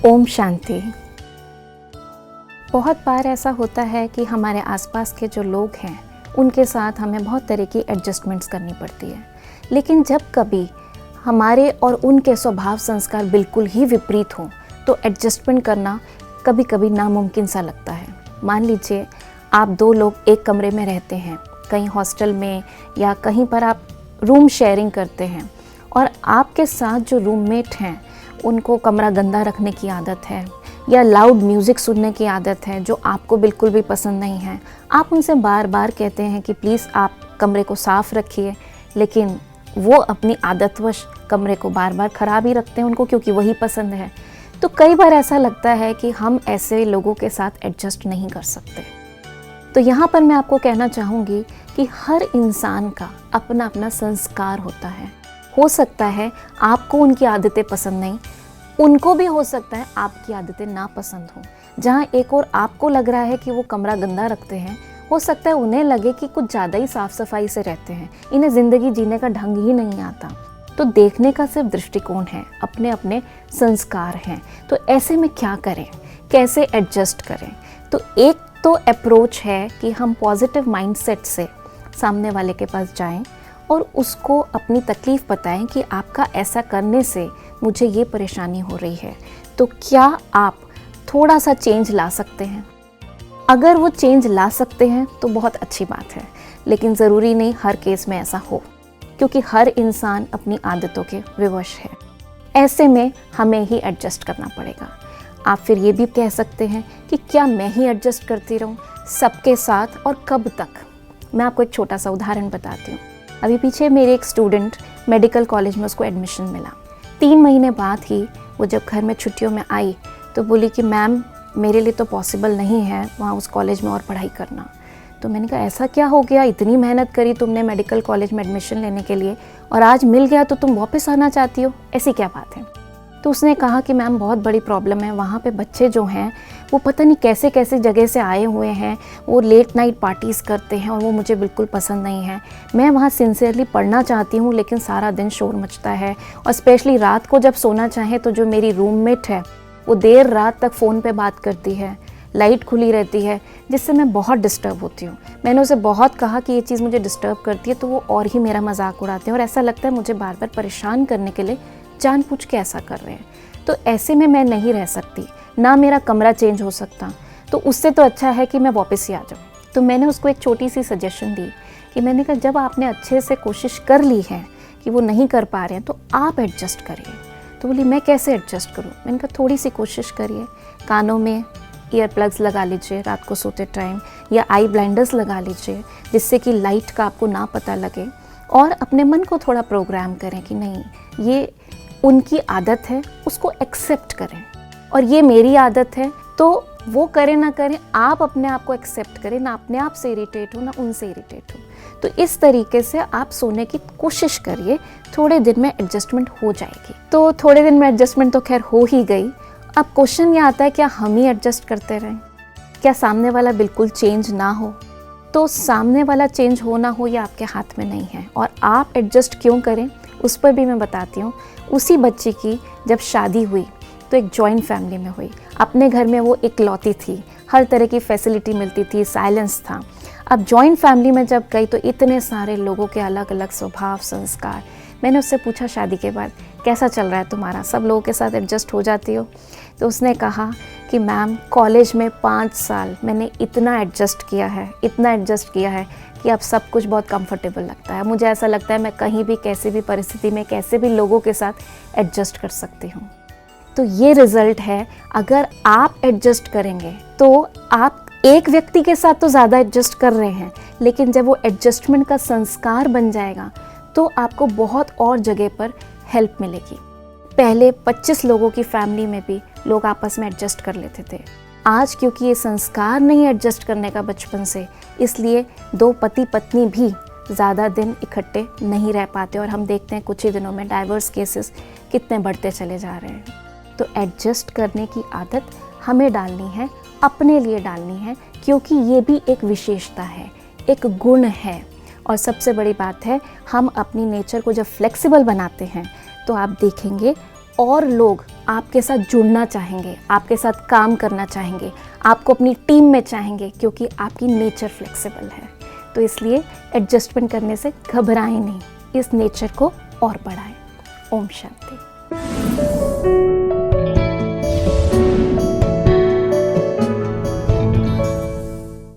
ओम शांति। बहुत बार ऐसा होता है कि हमारे आसपास के जो लोग हैं उनके साथ हमें बहुत तरह की एडजस्टमेंट्स करनी पड़ती है, लेकिन जब कभी हमारे और उनके स्वभाव संस्कार बिल्कुल ही विपरीत हों तो एडजस्टमेंट करना कभी कभी नामुमकिन सा लगता है। मान लीजिए आप दो लोग एक कमरे में रहते हैं, कहीं हॉस्टल में या कहीं पर आप रूम शेयरिंग करते हैं, और आपके साथ जो रूममेट हैं उनको कमरा गंदा रखने की आदत है या लाउड म्यूज़िक सुनने की आदत है जो आपको बिल्कुल भी पसंद नहीं है। आप उनसे बार बार कहते हैं कि प्लीज़ आप कमरे को साफ़ रखिए, लेकिन वो अपनी आदतवश कमरे को बार बार ख़राब ही रखते हैं उनको, क्योंकि वही पसंद है। तो कई बार ऐसा लगता है कि हम ऐसे लोगों के साथ एडजस्ट नहीं कर सकते। तो यहाँ पर मैं आपको कहना चाहूँगी कि हर इंसान का अपना अपना संस्कार होता है। हो सकता है आपको उनकी आदतें पसंद नहीं, उनको भी हो सकता है आपकी आदतें नापसंद हों। जहाँ एक और आपको लग रहा है कि वो कमरा गंदा रखते हैं, हो सकता है उन्हें लगे कि कुछ ज़्यादा ही साफ़ सफाई से रहते हैं, इन्हें ज़िंदगी जीने का ढंग ही नहीं आता। तो देखने का सिर्फ दृष्टिकोण है, अपने अपने संस्कार हैं। तो ऐसे में क्या करें, कैसे एडजस्ट करें? तो एक तो अप्रोच है कि हम पॉजिटिव माइंडसेट से सामने वाले के पास जाएं और उसको अपनी तकलीफ़ बताएं कि आपका ऐसा करने से मुझे ये परेशानी हो रही है, तो क्या आप थोड़ा सा चेंज ला सकते हैं? अगर वो चेंज ला सकते हैं तो बहुत अच्छी बात है, लेकिन ज़रूरी नहीं हर केस में ऐसा हो, क्योंकि हर इंसान अपनी आदतों के विवश है। ऐसे में हमें ही एडजस्ट करना पड़ेगा। आप फिर ये भी कह सकते हैं कि क्या मैं ही एडजस्ट करती रहूं सबके साथ, और कब तक? मैं आपको एक छोटा सा उदाहरण बताती हूँ। अभी पीछे मेरे एक स्टूडेंट मेडिकल कॉलेज में उसको एडमिशन मिला। 3 महीने बाद ही वो जब घर में छुट्टियों में आई तो बोली कि मैम मेरे लिए तो पॉसिबल नहीं है वहाँ उस कॉलेज में और पढ़ाई करना। तो मैंने कहा ऐसा क्या हो गया, इतनी मेहनत करी तुमने मेडिकल कॉलेज में एडमिशन लेने के लिए और आज मिल गया तो तुम वापस आना चाहती हो, ऐसी क्या बात है? तो उसने कहा कि मैम बहुत बड़ी प्रॉब्लम है, वहाँ पे बच्चे जो हैं वो पता नहीं कैसे कैसे जगह से आए हुए हैं, वो लेट नाइट पार्टीज़ करते हैं और वो मुझे बिल्कुल पसंद नहीं है। मैं वहाँ सिंसियरली पढ़ना चाहती हूँ, लेकिन सारा दिन शोर मचता है, और स्पेशली रात को जब सोना चाहे तो जो मेरी रूममेट है वो देर रात तक फ़ोन पे बात करती है, लाइट खुली रहती है, जिससे मैं बहुत डिस्टर्ब होती हूँ। मैंने उसे बहुत कहा कि ये चीज़ मुझे डिस्टर्ब करती है, तो वो और ही मेरा मजाक उड़ाते हैं और ऐसा लगता है मुझे बार बार परेशान करने के लिए जानबूझ के ऐसा कर रहे हैं। तो ऐसे में मैं नहीं रह सकती, ना मेरा कमरा चेंज हो सकता, तो उससे तो अच्छा है कि मैं वापस ही आ जाऊँ। तो मैंने उसको एक छोटी सी सजेशन दी कि मैंने कहा जब आपने अच्छे से कोशिश कर ली है कि वो नहीं कर पा रहे हैं तो आप एडजस्ट करिए। तो बोली मैं कैसे एडजस्ट करूँ? मैंने कहा थोड़ी सी कोशिश करिए, कानों में ईयर प्लग्स लगा लीजिए रात को सोते टाइम, या आई ब्लाइंडर्स लगा लीजिए जिससे कि लाइट का आपको ना पता लगे, और अपने मन को थोड़ा प्रोग्राम करें कि नहीं ये उनकी आदत है, उसको एक्सेप्ट करें, और ये मेरी आदत है, तो वो करें ना करें आप अपने आप को एक्सेप्ट करें, ना अपने आप से इरिटेट हो ना उनसे इरिटेट हो। तो इस तरीके से आप सोने की कोशिश करिए, थोड़े दिन में एडजस्टमेंट हो जाएगी। तो थोड़े दिन में एडजस्टमेंट तो खैर हो ही गई। अब क्वेश्चन ये आता है क्या हम ही एडजस्ट करते रहें, क्या सामने वाला बिल्कुल चेंज ना हो? तो सामने वाला चेंज हो ना हो ये आपके हाथ में नहीं है, और आप एडजस्ट क्यों करें उस पर भी मैं बताती हूँ। उसी बच्ची की जब शादी हुई तो एक जॉइंट फैमिली में हुई, अपने घर में वो इकलौती थी, हर तरह की फैसिलिटी मिलती थी, साइलेंस था। अब जॉइंट फैमिली में जब गई तो इतने सारे लोगों के अलग अलग स्वभाव संस्कार। मैंने उससे पूछा शादी के बाद कैसा चल रहा है तुम्हारा, सब लोगों के साथ एडजस्ट हो जाती हो? तो उसने कहा कि मैम कॉलेज में 5 साल मैंने इतना एडजस्ट किया है, इतना एडजस्ट किया है कि अब सब कुछ बहुत कंफर्टेबल लगता है। मुझे ऐसा लगता है मैं कहीं भी कैसे भी परिस्थिति में कैसे भी लोगों के साथ एडजस्ट कर सकती हूँ। तो ये रिज़ल्ट है, अगर आप एडजस्ट करेंगे तो आप एक व्यक्ति के साथ तो ज़्यादा एडजस्ट कर रहे हैं, लेकिन जब वो एडजस्टमेंट का संस्कार बन जाएगा तो आपको बहुत और जगह पर हेल्प मिलेगी। पहले 25 लोगों की फैमिली में भी लोग आपस में एडजस्ट कर लेते थे। आज क्योंकि ये संस्कार नहीं एडजस्ट करने का बचपन से, इसलिए 2 पति पत्नी भी ज़्यादा दिन इकट्ठे नहीं रह पाते, और हम देखते हैं कुछ ही दिनों में डाइवोर्स केसेस कितने बढ़ते चले जा रहे हैं। तो एडजस्ट करने की आदत हमें डालनी है, अपने लिए डालनी है, क्योंकि ये भी एक विशेषता है, एक गुण है। और सबसे बड़ी बात है, हम अपनी नेचर को जब फ्लेक्सिबल बनाते हैं तो आप देखेंगे और लोग आपके साथ जुड़ना चाहेंगे, आपके साथ काम करना चाहेंगे, आपको अपनी टीम में चाहेंगे, क्योंकि आपकी नेचर फ्लेक्सिबल है। तो इसलिए एडजस्टमेंट करने से घबराएं नहीं, इस नेचर को और बढ़ाएं। ओम शांति।